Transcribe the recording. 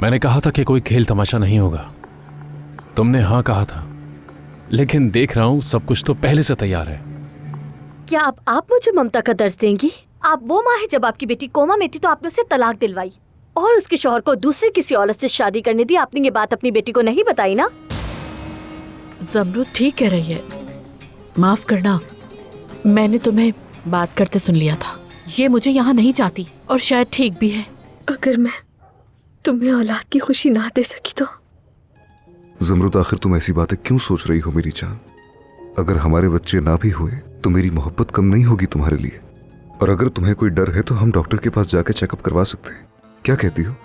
मैंने कहा था कि कोई खेल तमाशा नहीं होगा। तुमने हाँ कहा था, लेकिन देख रहा हूं सब कुछ तो पहले से तैयार है। क्या आप मुझे ममता का दर्ज देंगी? आप वो माँ है जब आपकी बेटी कोमा में थी तो आपने उसे तलाक दिलवाई और उसके शौहर को दूसरे किसी औरत से शादी करने दी। आपने ये बात अपनी बेटी को नहीं बताई ना? ज़मरुद ठीक कह रही है, माफ करना, मैंने तुम्हें बात करते सुन लिया था। ये मुझे यहाँ नहीं चाहती और शायद ठीक भी है। अगर मैं तुम्हें औलाद की खुशी ना दे सकी तो? ज़मरुद, आखिर तुम ऐसी बातें क्यों सोच रही हो मेरी जान? अगर हमारे बच्चे ना भी हुए तो मेरी मोहब्बत कम नहीं होगी तुम्हारे लिए। और अगर तुम्हें कोई डर है तो हम डॉक्टर के पास जाकर चेकअप करवा सकते हैं। क्या कहती हो?